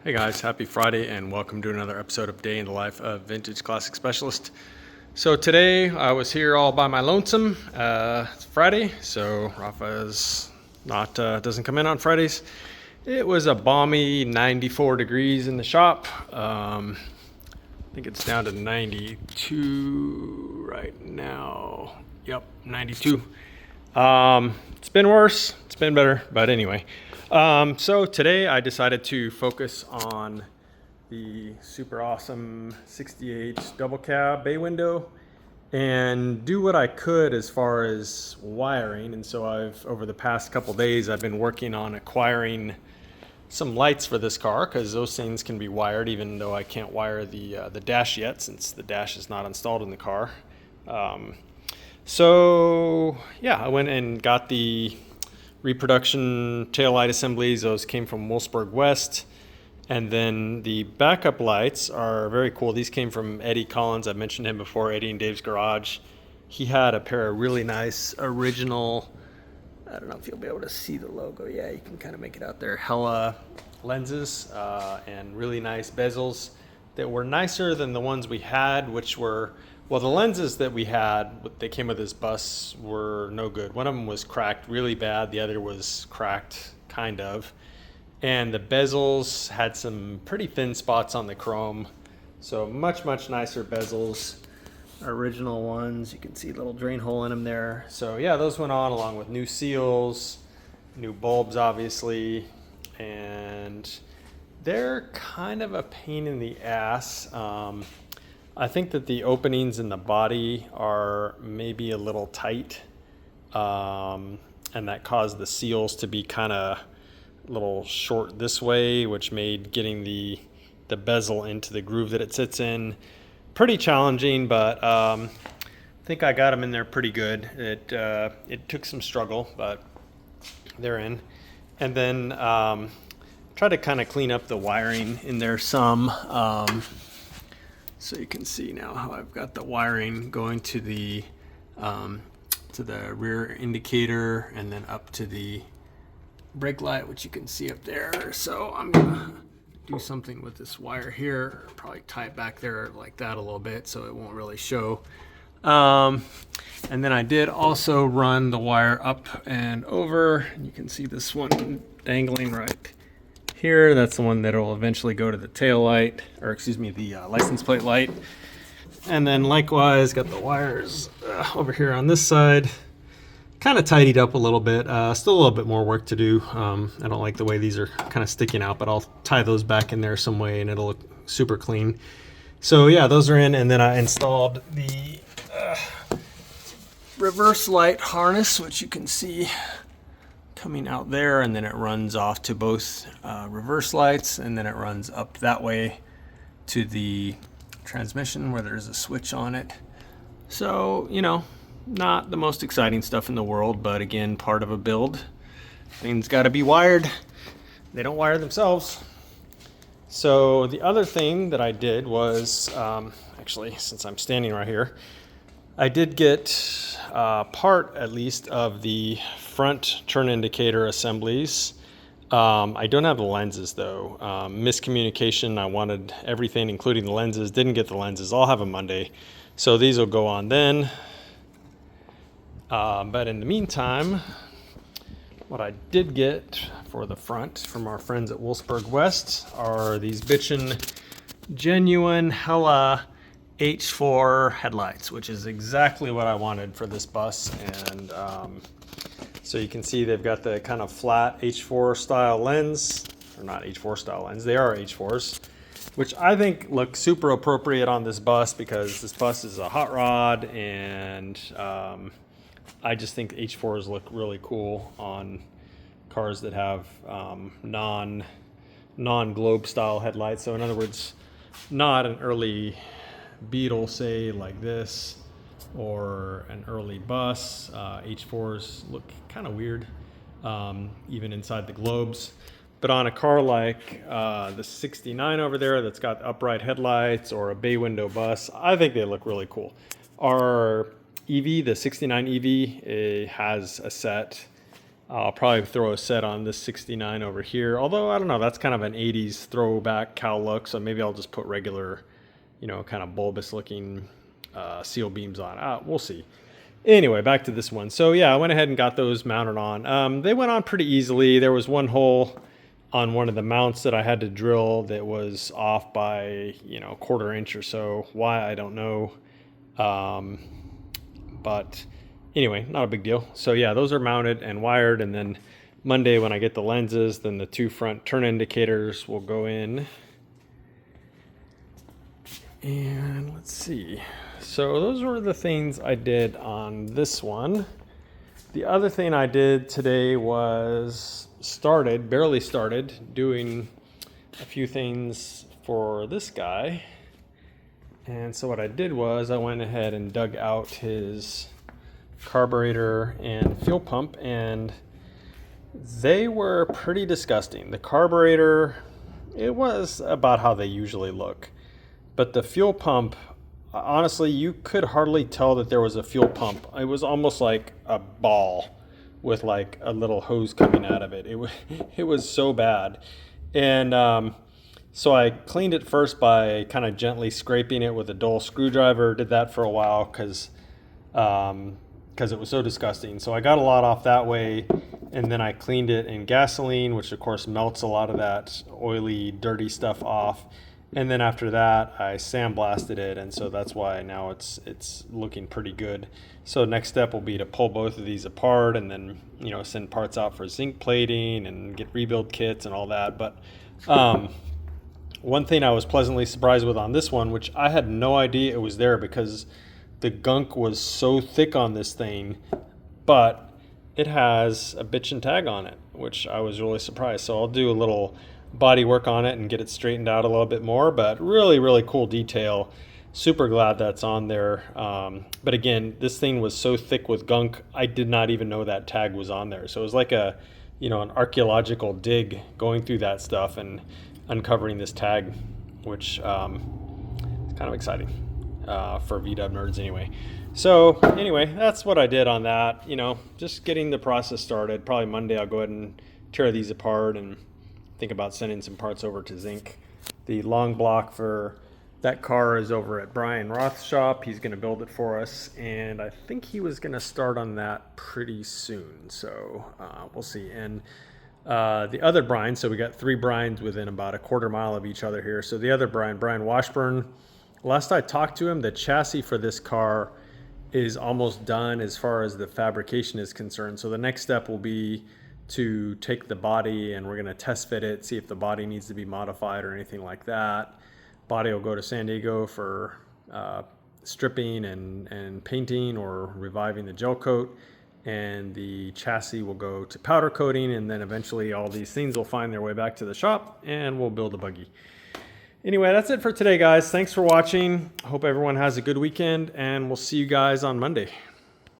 Hey guys, happy Friday and welcome to another episode of Day in the Life of Vintage Classic Specialist. So today I was here all by my lonesome. It's Friday, so Rafa's doesn't come in on Fridays. It was a balmy 94 degrees in the shop. I think it's down to 92 right now. Yep, 92. It's been worse, it's been better, but anyway. So today I decided to focus on the super awesome 68 double cab bay window and do what I could as far as wiring. And so over the past couple days, I've been working on acquiring some lights for this car because those things can be wired, even though I can't wire the dash yet since the dash is not installed in the car. So yeah, I went and got the reproduction taillight assemblies. Those came from Wolfsburg West. And then the backup lights are very cool. These came from Eddie Collins. I've mentioned him before, Eddie and Dave's Garage. He had a pair of really nice original, I don't know if you'll be able to see the logo. Yeah, you can kind of make it out there. Hella lenses and really nice bezels that were nicer than the ones we had, which were, well, the lenses that we had, they came with this bus, were no good. One of them was cracked really bad. The other was cracked, kind of. And the bezels had some pretty thin spots on the chrome. So much, much nicer bezels. Original ones, you can see a little drain hole in them there. So yeah, those went on along with new seals, new bulbs, obviously. And they're kind of a pain in the ass. I think that the openings in the body are maybe a little tight, and that caused the seals to be kind of a little short this way, which made getting the bezel into the groove that it sits in pretty challenging, but I think I got them in there pretty good. It took some struggle, but they're in. And then try to kind of clean up the wiring in there some. So you can see now how I've got the wiring going to the rear indicator and then up to the brake light, which you can see up there. So I'm gonna do something with this wire here, probably tie it back there like that a little bit so it won't really show. And then I did also run the wire up and over. You can see this one dangling right here. That's the one that will eventually go to the tail light, or excuse me, the license plate light. And then likewise got the wires over here on this side, kind of tidied up a little bit. Still a little bit more work to do. I don't like the way these are kind of sticking out, but I'll tie those back in there some way and it'll look super clean. So yeah, those are in. And then I installed the reverse light harness, which you can see coming out there, and then it runs off to both reverse lights, and then it runs up that way to the transmission where there's a switch on it. So, you know, not the most exciting stuff in the world, but again, part of a build. Things got to be wired. They don't wire themselves. So the other thing that I did was, actually, since I'm standing right here, I did get part, at least, of the front turn indicator assemblies. I don't have the lenses, though. Miscommunication. I wanted everything, including the lenses. Didn't get the lenses. I'll have them Monday. So these will go on then. But in the meantime, what I did get for the front from our friends at Wolfsburg West are these bitchin' genuine hella H4 headlights, which is exactly what I wanted for this bus. And so you can see they've got the kind of flat H4 style lens, or not H4 style lens, they are H4s, which I think look super appropriate on this bus because this bus is a hot rod, and I just think H4s look really cool on cars that have non-globe style headlights. So in other words, not an early Beetle, say, like this, or an early bus. H4s look kind of weird, even inside the globes. But on a car like the 69 over there that's got upright headlights, or a bay window bus, I think they look really cool. Our EV, the 69 EV, it has a set I'll probably throw a set on this 69 over here. Although, I don't know, that's kind of an 80s throwback cow look. So maybe I'll just put regular, you know, kind of bulbous looking seal beams on. We'll see. Anyway, back to this one. So yeah, I went ahead and got those mounted on. They went on pretty easily. There was one hole on one of the mounts that I had to drill that was off by, you know, 1/4 inch or so. Why, I don't know. But anyway, not a big deal. So yeah, those are mounted and wired. And then Monday when I get the lenses, then the 2 front turn indicators will go in. And let's see. So those were the things I did on this one. The other thing I did today was barely started doing a few things for this guy. And so what I did was I went ahead and dug out his carburetor and fuel pump, and they were pretty disgusting. The carburetor, it was about how they usually look. But the fuel pump, honestly, you could hardly tell that there was a fuel pump. It was almost like a ball with like a little hose coming out of it. It was so bad. And so I cleaned it first by kind of gently scraping it with a dull screwdriver. Did that for a while because it was so disgusting. So I got a lot off that way, and then I cleaned it in gasoline, which of course melts a lot of that oily, dirty stuff off. And then after that, I sandblasted it, and so that's why now it's looking pretty good. So next step will be to pull both of these apart, and then, you know, send parts out for zinc plating and get rebuild kits and all that. But one thing I was pleasantly surprised with on this one, which I had no idea it was there because the gunk was so thick on this thing, but it has a bitchin' tag on it, which I was really surprised. So I'll do a little body work on it and get it straightened out a little bit more, but really, really cool detail. Super glad that's on there. But again, this thing was so thick with gunk, I did not even know that tag was on there. So it was like an archaeological dig going through that stuff and uncovering this tag, which is kind of exciting for VW nerds anyway. So anyway, that's what I did on that. You know, just getting the process started. Probably Monday I'll go ahead and tear these apart and think about sending some parts over to Zinc. The long block for that car is over at Brian Roth's shop. He's going to build it for us, and I think he was going to start on that pretty soon. So we'll see. And the other Brian, so we got 3 Brians within about a 1/4 mile of each other here. So the other Brian Washburn, last I talked to him, the chassis for this car is almost done as far as the fabrication is concerned. So the next step will be to take the body and we're going to test fit it, see if the body needs to be modified or anything like that. Body will go to San Diego for stripping and painting or reviving the gel coat, and the chassis will go to powder coating, and then eventually all these things will find their way back to the shop and we'll build a buggy. Anyway, that's it for today, guys. Thanks for watching. I hope everyone has a good weekend, and we'll see you guys on Monday.